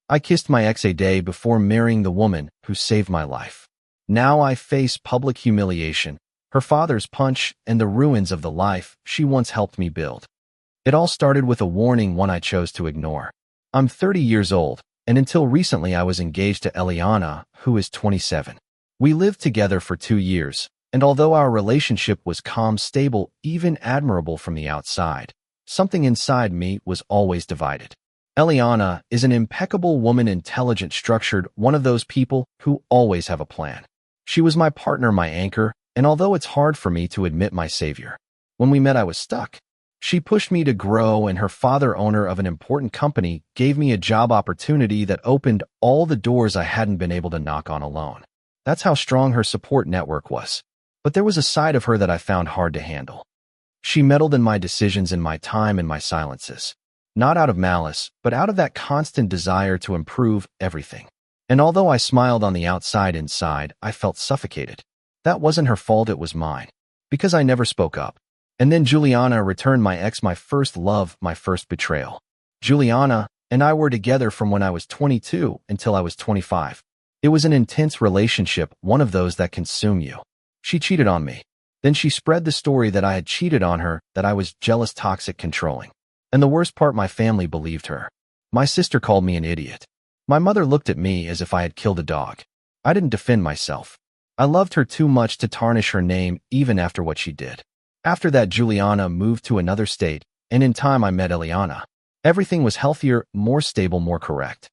I kissed my ex a day before marrying the woman who saved my life. Now I face public humiliation, her father's punch, and the ruins of the life she once helped me build. It all started with a warning, one I chose to ignore. I'm 30 years old, and until recently I was engaged to Eliana, who is 27. We lived together for 2 years, and although our relationship was calm, stable, even admirable from the outside, something inside me was always divided. Eliana is an impeccable woman, intelligent, structured, one of those people who always have a plan. She was my partner, my anchor, and although it's hard for me to admit, my savior. When we met, I was stuck. She pushed me to grow, and her father, owner of an important company, gave me a job opportunity that opened all the doors I hadn't been able to knock on alone. That's how strong her support network was. But there was a side of her that I found hard to handle. She meddled in my decisions, in my time, and my silences. Not out of malice, but out of that constant desire to improve everything. And although I smiled on the outside, inside, I felt suffocated. That wasn't her fault, it was mine. Because I never spoke up. And then Juliana returned, my ex, my first love, my first betrayal. Juliana and I were together from when I was 22 until I was 25. It was an intense relationship, one of those that consume you. She cheated on me. Then she spread the story that I had cheated on her, that I was jealous, toxic, controlling. And the worst part, my family believed her. My sister called me an idiot. My mother looked at me as if I had killed a dog. I didn't defend myself. I loved her too much to tarnish her name, even after what she did. After that, Juliana moved to another state, and in time I met Eliana. Everything was healthier, more stable, more correct.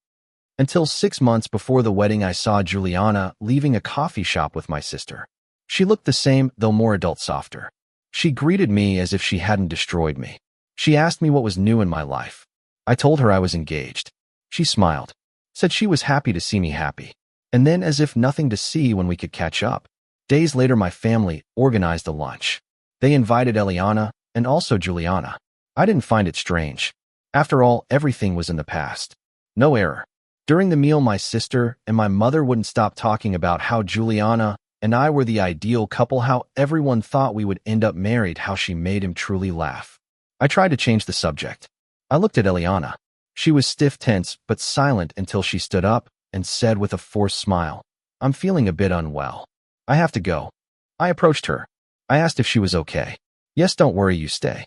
Until 6 months before the wedding, I saw Juliana leaving a coffee shop with my sister. She looked the same, though more adult, softer. She greeted me as if she hadn't destroyed me. She asked me what was new in my life. I told her I was engaged. She smiled, said she was happy to see me happy. And then, as if nothing to see when we could catch up, days later my family organized a lunch. They invited Eliana and also Juliana. I didn't find it strange. After all, everything was in the past. No error. During the meal, my sister and my mother wouldn't stop talking about how Juliana and I were the ideal couple, how everyone thought we would end up married, how she made him truly laugh. I tried to change the subject. I looked at Eliana. She was stiff, tense, but silent until she stood up and said with a forced smile, "I'm feeling a bit unwell. I have to go." I approached her. I asked if she was okay. "Yes, don't worry, you stay.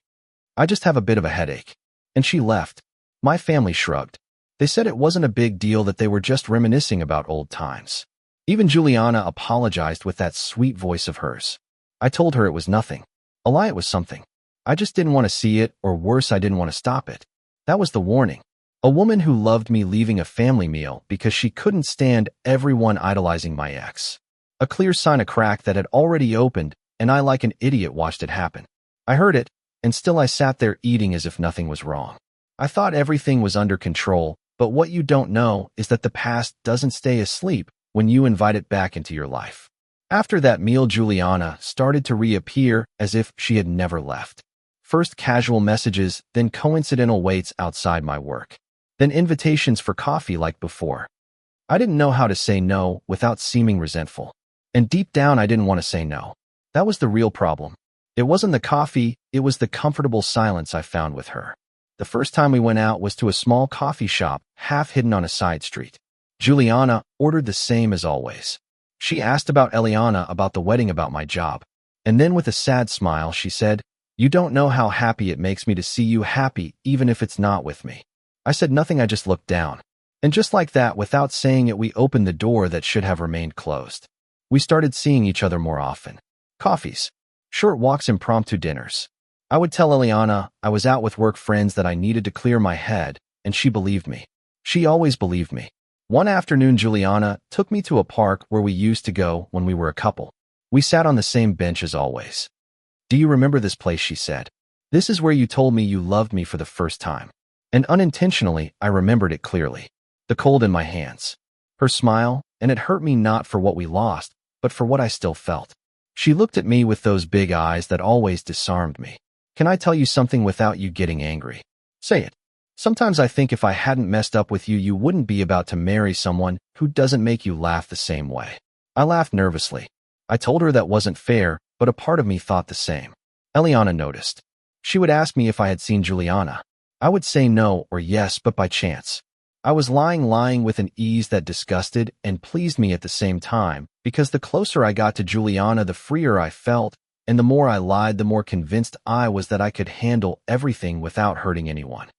I just have a bit of a headache." And she left. My family shrugged. They said it wasn't a big deal, that they were just reminiscing about old times. Even Juliana apologized with that sweet voice of hers. I told her it was nothing. A lie, it was something. I just didn't want to see it, or worse, I didn't want to stop it. That was the warning. A woman who loved me leaving a family meal because she couldn't stand everyone idolizing my ex. A clear sign, a crack that had already opened, and I, like an idiot, watched it happen. I heard it, and still I sat there eating as if nothing was wrong. I thought everything was under control, but what you don't know is that the past doesn't stay asleep when you invite it back into your life. After that meal, Juliana started to reappear as if she had never left. First casual messages, then coincidental waits outside my work, then invitations for coffee like before. I didn't know how to say no without seeming resentful. And deep down, I didn't want to say no. That was the real problem. It wasn't the coffee, it was the comfortable silence I found with her. The first time we went out was to a small coffee shop, half hidden on a side street. Juliana ordered the same as always. She asked about Eliana, about the wedding, about my job. And then with a sad smile, she said, "You don't know how happy it makes me to see you happy, even if it's not with me." I said nothing, I just looked down. And just like that, without saying it, we opened the door that should have remained closed. We started seeing each other more often. Coffees, short walks, impromptu dinners. I would tell Eliana I was out with work friends, that I needed to clear my head, and she believed me. She always believed me. One afternoon, Juliana took me to a park where we used to go when we were a couple. We sat on the same bench as always. "Do you remember this place?" she said. "This is where you told me you loved me for the first time." And unintentionally, I remembered it clearly. The cold in my hands. Her smile, and it hurt me, not for what we lost, but for what I still felt. She looked at me with those big eyes that always disarmed me. "Can I tell you something without you getting angry?" "Say it." "Sometimes I think if I hadn't messed up with you, you wouldn't be about to marry someone who doesn't make you laugh the same way." I laughed nervously. I told her that wasn't fair, but a part of me thought the same. Eliana noticed. She would ask me if I had seen Juliana. I would say no or yes, but by chance. I was lying with an ease that disgusted and pleased me at the same time, because the closer I got to Juliana, the freer I felt, and the more I lied, the more convinced I was that I could handle everything without hurting anyone.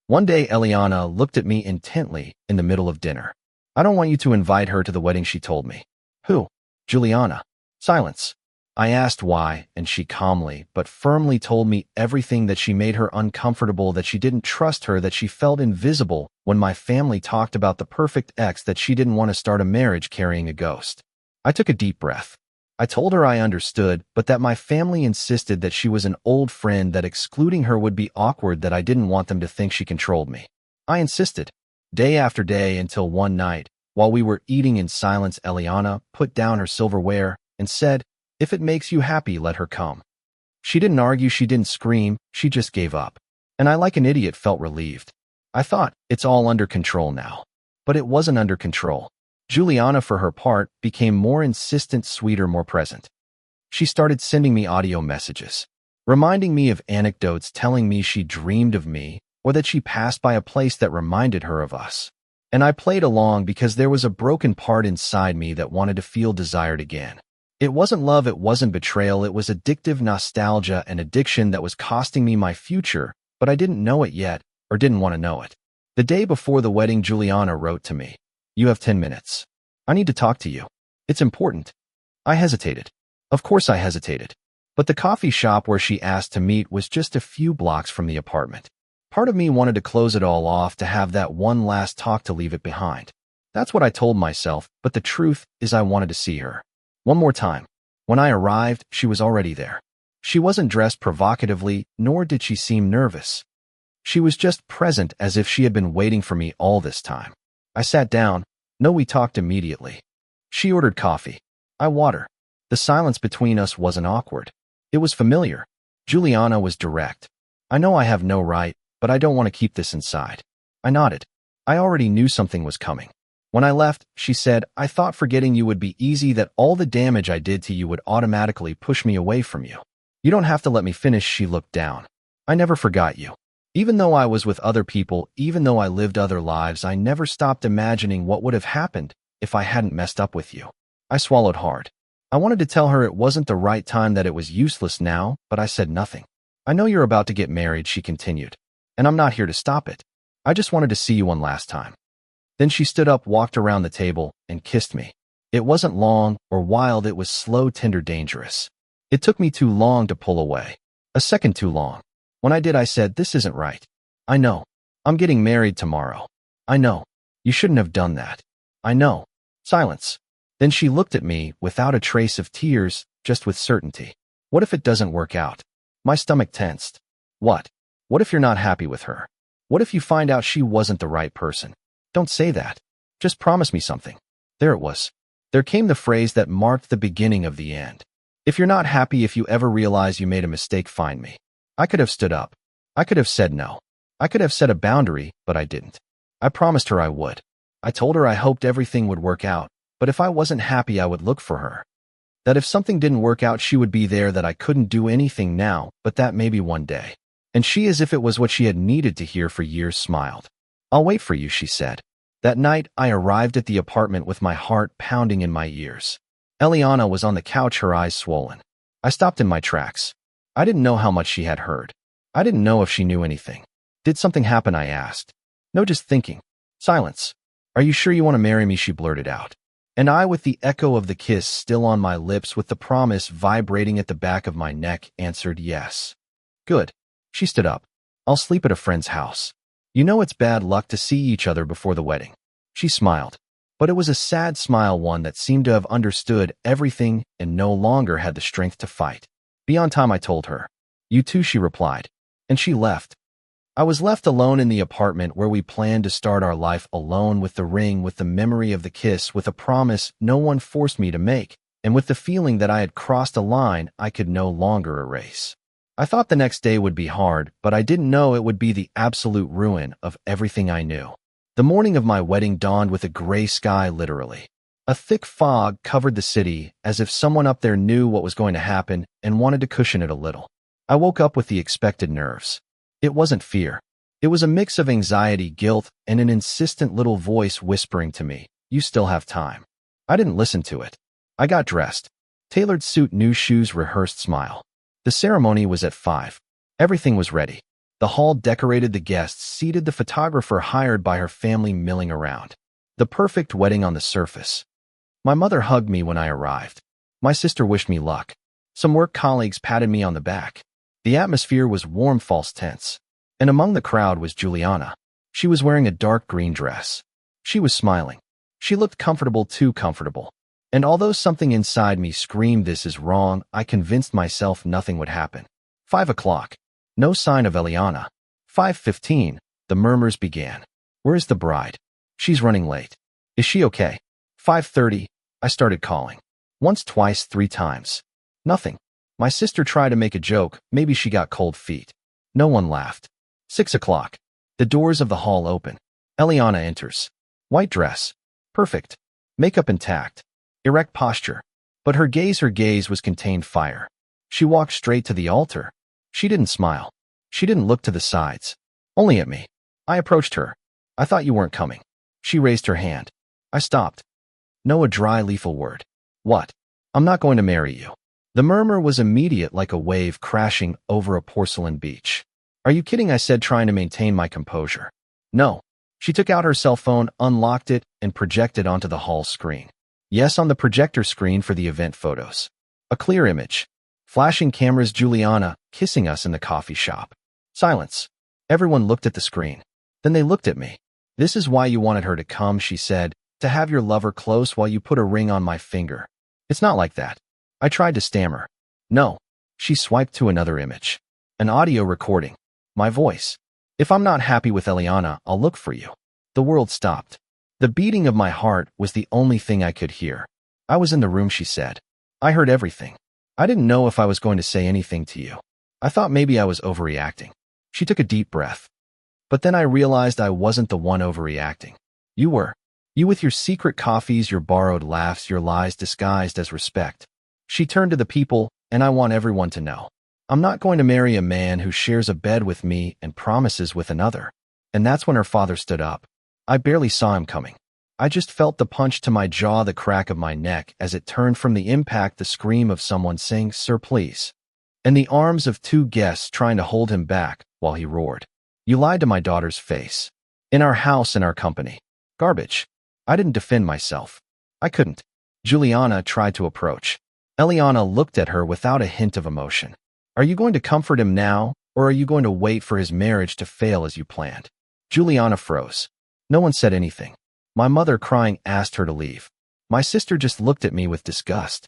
One day, Eliana looked at me intently in the middle of dinner. "I don't want you to invite her to the wedding," she told me. "Who?" "Juliana." Silence. I asked why, and she calmly but firmly told me everything, that she made her uncomfortable, that she didn't trust her, that she felt invisible when my family talked about the perfect ex, that she didn't want to start a marriage carrying a ghost. I took a deep breath. I told her I understood, but that my family insisted that she was an old friend, that excluding her would be awkward, that I didn't want them to think she controlled me. I insisted, day after day, until one night, while we were eating in silence, Eliana put down her silverware and said, "If it makes you happy, let her come." She didn't argue, she didn't scream, she just gave up. And I, like an idiot, felt relieved. I thought, it's all under control now. But it wasn't under control. Juliana, for her part, became more insistent, sweeter, more present. She started sending me audio messages, reminding me of anecdotes, telling me she dreamed of me, or that she passed by a place that reminded her of us. And I played along, because there was a broken part inside me that wanted to feel desired again. It wasn't love, it wasn't betrayal, it was addictive nostalgia and addiction that was costing me my future, but I didn't know it yet, or didn't want to know it. The day before the wedding, Juliana wrote to me, "You have 10 minutes. I need to talk to you. It's important." I hesitated. Of course I hesitated. But the coffee shop where she asked to meet was just a few blocks from the apartment. Part of me wanted to close it all off, to have that one last talk, to leave it behind. That's what I told myself, but the truth is I wanted to see her. One more time. When I arrived, she was already there. She wasn't dressed provocatively, nor did she seem nervous. She was just present, as if she had been waiting for me all this time. I sat down. No, we talked immediately. She ordered coffee. I water. The silence between us wasn't awkward. It was familiar. Juliana was direct. "I know I have no right, but I don't want to keep this inside." I nodded. I already knew something was coming. When I left, she said, "I thought forgetting you would be easy, that all the damage I did to you would automatically push me away from you. You don't have to let me finish." She looked down. "I never forgot you. Even though I was with other people, even though I lived other lives, I never stopped imagining what would have happened if I hadn't messed up with you." I swallowed hard. I wanted to tell her it wasn't the right time, that it was useless now, but I said nothing. "I know you're about to get married," she continued, "and I'm not here to stop it. I just wanted to see you one last time." Then she stood up, walked around the table, and kissed me. It wasn't long or wild, it was slow, tender, dangerous. It took me too long to pull away. A second too long. When I did, I said, "This isn't right. I know. I'm getting married tomorrow. I know. You shouldn't have done that. I know." Silence. Then she looked at me, without a trace of tears, just with certainty. "What if it doesn't work out?" My stomach tensed. "What? What if you're not happy with her? What if you find out she wasn't the right person?" "Don't say that. Just promise me something." There it was. There came the phrase that marked the beginning of the end. "If you're not happy, if you ever realize you made a mistake, find me." I could have stood up. I could have said no. I could have set a boundary, but I didn't. I promised her I would. I told her I hoped everything would work out, but if I wasn't happy, I would look for her. That if something didn't work out, she would be there, that I couldn't do anything now, but that maybe one day. And she, as if it was what she had needed to hear for years, smiled. "I'll wait for you," she said. That night, I arrived at the apartment with my heart pounding in my ears. Eliana was on the couch, her eyes swollen. I stopped in my tracks. I didn't know how much she had heard. I didn't know if she knew anything. "Did something happen?" I asked. "No, just thinking." Silence. "Are you sure you want to marry me?" she blurted out. And I, with the echo of the kiss still on my lips, with the promise vibrating at the back of my neck, answered yes. "Good." She stood up. "I'll sleep at a friend's house. You know it's bad luck to see each other before the wedding." She smiled. But it was a sad smile, one that seemed to have understood everything and no longer had the strength to fight. "Be on time," I told her. "You too," she replied. And she left. I was left alone in the apartment where we planned to start our life, alone with the ring, with the memory of the kiss, with a promise no one forced me to make, and with the feeling that I had crossed a line I could no longer erase. I thought the next day would be hard, but I didn't know it would be the absolute ruin of everything I knew. The morning of my wedding dawned with a gray sky, literally. A thick fog covered the city, as if someone up there knew what was going to happen and wanted to cushion it a little. I woke up with the expected nerves. It wasn't fear. It was a mix of anxiety, guilt, and an insistent little voice whispering to me, "You still have time." I didn't listen to it. I got dressed. Tailored suit, new shoes, rehearsed smile. The ceremony was at 5. Everything was ready. The hall decorated, the guests seated, the photographer hired by her family milling around. The perfect wedding on the surface. My mother hugged me when I arrived. My sister wished me luck. Some work colleagues patted me on the back. The atmosphere was warm, false tense. And among the crowd was Juliana. She was wearing a dark green dress. She was smiling. She looked comfortable, too comfortable. And although something inside me screamed, "This is wrong," I convinced myself nothing would happen. 5 o'clock. No sign of Eliana. 5:15. The murmurs began. "Where is the bride? She's running late. Is she okay?" 5:30. I started calling. Once, twice, 3 times. Nothing. My sister tried to make a joke. Maybe she got cold feet. No one laughed. 6 o'clock. The doors of the hall open. Eliana enters. White dress. Perfect. Makeup intact. Erect posture. But her gaze was contained fire. She walked straight to the altar. She didn't smile. She didn't look to the sides. Only at me. I approached her. "I thought you weren't coming." She raised her hand. I stopped. No, a dry, lethal word. "What?" "I'm not going to marry you." The murmur was immediate, like a wave crashing over a porcelain beach. "Are you kidding?" I said, trying to maintain my composure. "No." She took out her cell phone, unlocked it, and projected onto the hall screen. Yes, on the projector screen for the event photos. A clear image. Flashing cameras, Juliana kissing us in the coffee shop. Silence. Everyone looked at the screen. Then they looked at me. "This is why you wanted her to come," she said, "to have your lover close while you put a ring on my finger." "It's not like that." I tried to stammer. "No." She swiped to another image. An audio recording. My voice. "If I'm not happy with Eliana, I'll look for you." The world stopped. The beating of my heart was the only thing I could hear. "I was in the room," she said. "I heard everything. I didn't know if I was going to say anything to you. I thought maybe I was overreacting." She took a deep breath. "But then I realized I wasn't the one overreacting. You were. You with your secret coffees, your borrowed laughs, your lies disguised as respect." She turned to the people, "And I want everyone to know. I'm not going to marry a man who shares a bed with me and promises with another." And that's when her father stood up. I barely saw him coming. I just felt the punch to my jaw, the crack of my neck as it turned from the impact, the scream of someone saying, "Sir, please," and the arms of 2 guests trying to hold him back while he roared, "You lied to my daughter's face. In our house, in our company. Garbage." I didn't defend myself. I couldn't. Juliana tried to approach. Eliana looked at her without a hint of emotion. "Are you going to comfort him now, or are you going to wait for his marriage to fail as you planned?" Juliana froze. No one said anything. My mother, crying, asked her to leave. My sister just looked at me with disgust.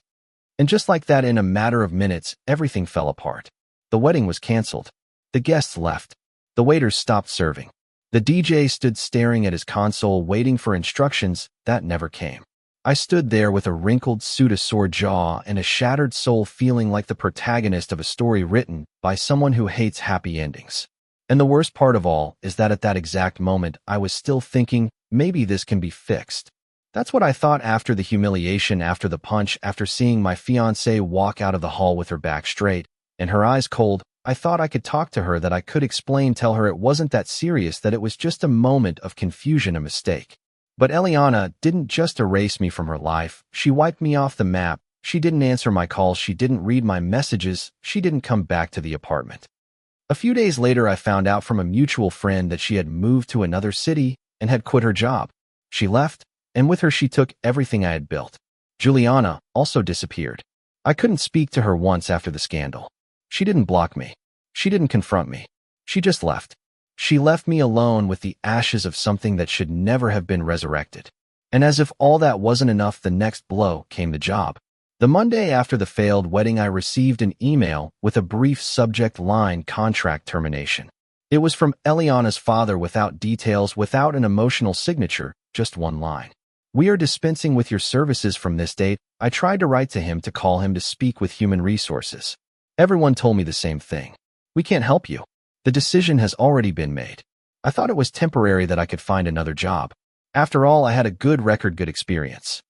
And just like that, in a matter of minutes, everything fell apart. The wedding was canceled. The guests left. The waiters stopped serving. The DJ stood staring at his console, waiting for instructions that never came. I stood there with a wrinkled suit, a sore jaw, and a shattered soul, feeling like the protagonist of a story written by someone who hates happy endings. And the worst part of all is that at that exact moment, I was still thinking, maybe this can be fixed. That's what I thought after the humiliation, after the punch, after seeing my fiancée walk out of the hall with her back straight and her eyes cold. I thought I could talk to her, that I could explain, tell her it wasn't that serious, that it was just a moment of confusion, a mistake. But Eliana didn't just erase me from her life. She wiped me off the map. She didn't answer my calls. She didn't read my messages. She didn't come back to the apartment. A few days later, I found out from a mutual friend that she had moved to another city and had quit her job. She left, and with her she took everything I had built. Juliana also disappeared. I couldn't speak to her once after the scandal. She didn't block me. She didn't confront me. She just left. She left me alone with the ashes of something that should never have been resurrected. And as if all that wasn't enough, the next blow came: the job. The Monday after the failed wedding, I received an email with a brief subject line: contract termination. It was from Eliana's father, without details, without an emotional signature, just one line. "We are dispensing with your services from this date." I tried to write to him, to call him, to speak with human resources. Everyone told me the same thing. "We can't help you. The decision has already been made." I thought it was temporary, that I could find another job. After all, I had a good record, good experience.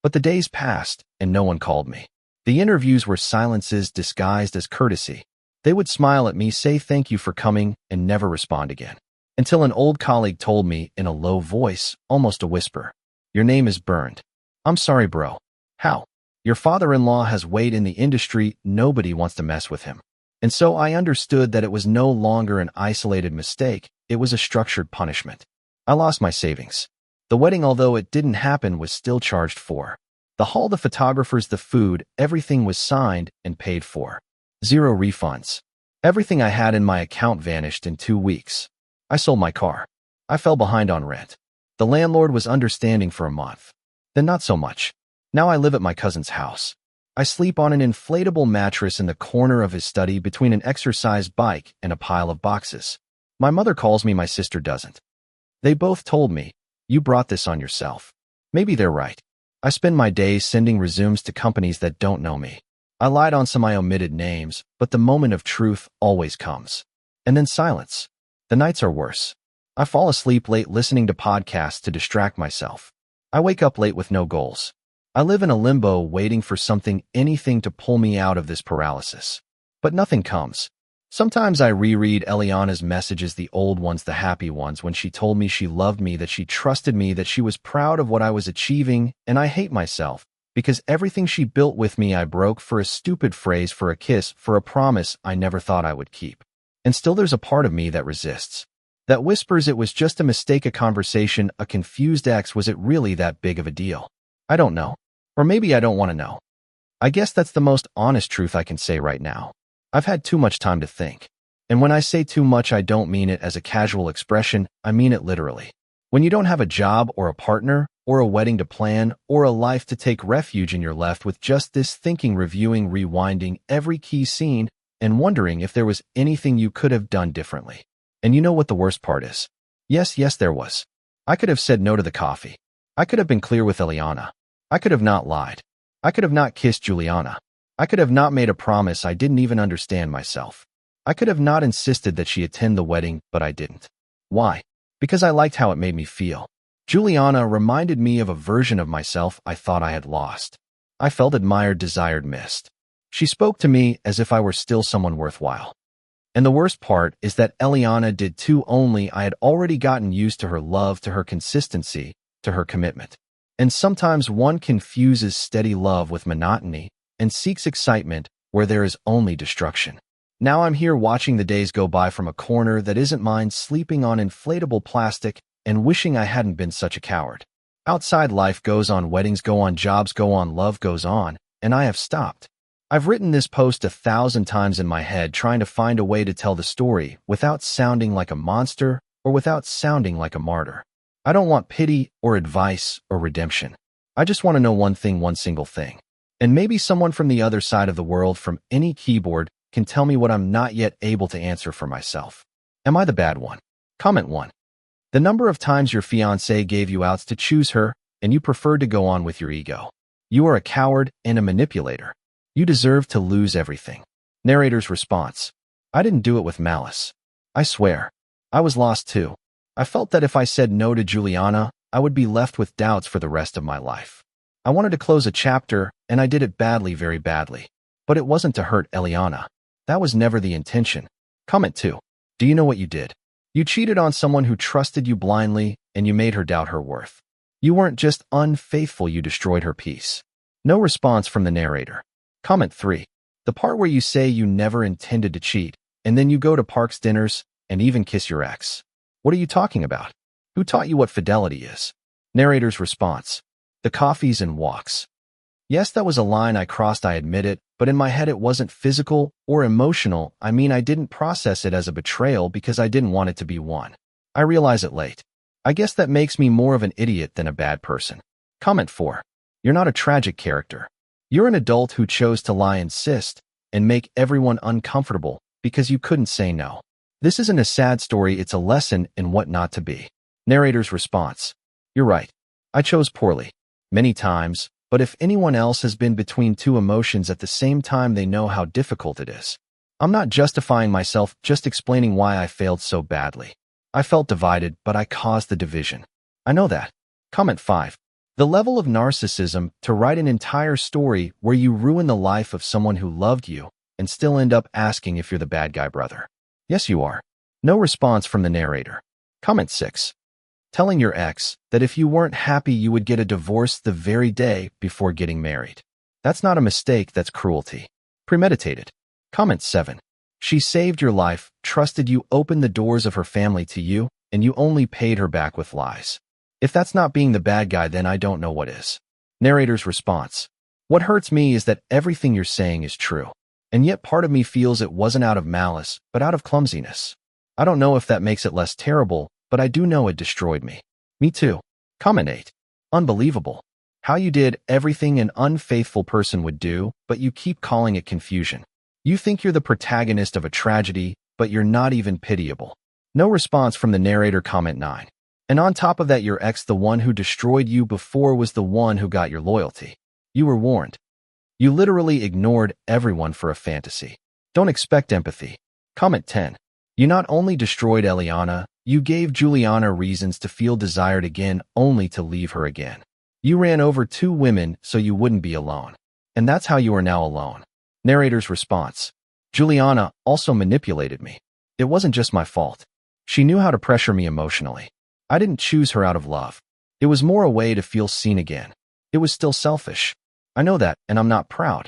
But the days passed, and no one called me. The interviews were silences disguised as courtesy. They would smile at me, say thank you for coming, and never respond again. Until an old colleague told me in a low voice, almost a whisper, "Your name is burned." I'm sorry, bro. How? Your father-in-law has weight in the industry, nobody wants to mess with him. And so I understood that it was no longer an isolated mistake, it was a structured punishment. I lost my savings. The wedding, although it didn't happen, was still charged for. The hall, the photographers, the food, everything was signed and paid for. Zero refunds. Everything I had in my account vanished in 2 weeks. I sold my car. I fell behind on rent. The landlord was understanding for a month. Then not so much. Now I live at my cousin's house. I sleep on an inflatable mattress in the corner of his study between an exercise bike and a pile of boxes. My mother calls me, my sister doesn't. They both told me, "You brought this on yourself." Maybe they're right. I spend my days sending resumes to companies that don't know me. I lied on some I omitted names, but the moment of truth always comes. And then silence. The nights are worse. I fall asleep late listening to podcasts to distract myself. I wake up late with no goals. I live in a limbo waiting for something, anything to pull me out of this paralysis. But nothing comes. Sometimes I reread Eliana's messages, the old ones, the happy ones, when she told me she loved me, that she trusted me, that she was proud of what I was achieving, and I hate myself, because everything she built with me I broke for a stupid phrase, for a kiss, for a promise I never thought I would keep. And still there's a part of me that resists. That whispers it was just a mistake, a conversation, a confused ex. Was it really that big of a deal? I don't know. Or maybe I don't want to know. I guess that's the most honest truth I can say right now. I've had too much time to think. And when I say too much, I don't mean it as a casual expression, I mean it literally. When you don't have a job or a partner, or a wedding to plan, or a life to take refuge in, you're left with just this thinking, reviewing, rewinding every key scene, and wondering if there was anything you could have done differently. And you know what the worst part is? Yes, there was. I could have said no to the coffee. I could have been clear with Eliana. I could have not lied. I could have not kissed Juliana. I could have not made a promise I didn't even understand myself. I could have not insisted that she attend the wedding, but I didn't. Why? Because I liked how it made me feel. Juliana reminded me of a version of myself I thought I had lost. I felt admired, desired, missed. She spoke to me as if I were still someone worthwhile. And the worst part is that Eliana did too, only I had already gotten used to her love, to her consistency, to her commitment. And sometimes one confuses steady love with monotony and seeks excitement where there is only destruction. Now I'm here watching the days go by from a corner that isn't mine, sleeping on inflatable plastic and wishing I hadn't been such a coward. Outside, life goes on, weddings go on, jobs go on, love goes on, and I have stopped. I've written this post 1,000 times in my head, trying to find a way to tell the story without sounding like a monster or without sounding like a martyr. I don't want pity or advice or redemption. I just want to know one thing, one single thing. And maybe someone from the other side of the world, from any keyboard, can tell me what I'm not yet able to answer for myself. Am I the bad one? Comment 1. The number of times your fiancé gave you outs to choose her, and you preferred to go on with your ego. You are a coward and a manipulator. You deserve to lose everything. Narrator's response. I didn't do it with malice. I swear. I was lost too. I felt that if I said no to Juliana, I would be left with doubts for the rest of my life. I wanted to close a chapter, and I did it badly, very badly. But it wasn't to hurt Eliana. That was never the intention. Comment 2. Do you know what you did? You cheated on someone who trusted you blindly, and you made her doubt her worth. You weren't just unfaithful, you destroyed her peace. No response from the narrator. Comment 3. The part where you say you never intended to cheat, and then you go to parks, dinners, and even kiss your ex. What are you talking about? Who taught you what fidelity is? Narrator's response. The coffees and walks. Yes, that was a line I crossed, I admit it, but in my head it wasn't physical or emotional. I mean, I didn't process it as a betrayal because I didn't want it to be one. I realize it late. I guess that makes me more of an idiot than a bad person. Comment 4. You're not a tragic character. You're an adult who chose to lie, insist, and make everyone uncomfortable because you couldn't say no. This isn't a sad story, it's a lesson in what not to be. Narrator's response. You're right. I chose poorly. Many times, but if anyone else has been between two emotions at the same time, they know how difficult it is. I'm not justifying myself, just explaining why I failed so badly. I felt divided, but I caused the division. I know that. Comment 5. The level of narcissism to write an entire story where you ruin the life of someone who loved you and still end up asking if you're the bad guy, brother. Yes, you are. No response from the narrator. Comment 6. Telling your ex that if you weren't happy you would get a divorce the very day before getting married. That's not a mistake, that's cruelty. Premeditated. Comment 7. She saved your life, trusted you, opened the doors of her family to you, and you only paid her back with lies. If that's not being the bad guy, then I don't know what is. Narrator's response. What hurts me is that everything you're saying is true. And yet part of me feels it wasn't out of malice, but out of clumsiness. I don't know if that makes it less terrible, but I do know it destroyed me. Me too. Comment 8. Unbelievable. How you did everything an unfaithful person would do, but you keep calling it confusion. You think you're the protagonist of a tragedy, but you're not even pitiable. No response from the narrator. Comment 9. And on top of that, your ex, the one who destroyed you before, was the one who got your loyalty. You were warned. You literally ignored everyone for a fantasy. Don't expect empathy. Comment 10. You not only destroyed Eliana, you gave Juliana reasons to feel desired again, only to leave her again. You ran over 2 women so you wouldn't be alone. And that's how you are now alone. Narrator's response. Juliana also manipulated me. It wasn't just my fault. She knew how to pressure me emotionally. I didn't choose her out of love. It was more a way to feel seen again. It was still selfish. I know that, and I'm not proud.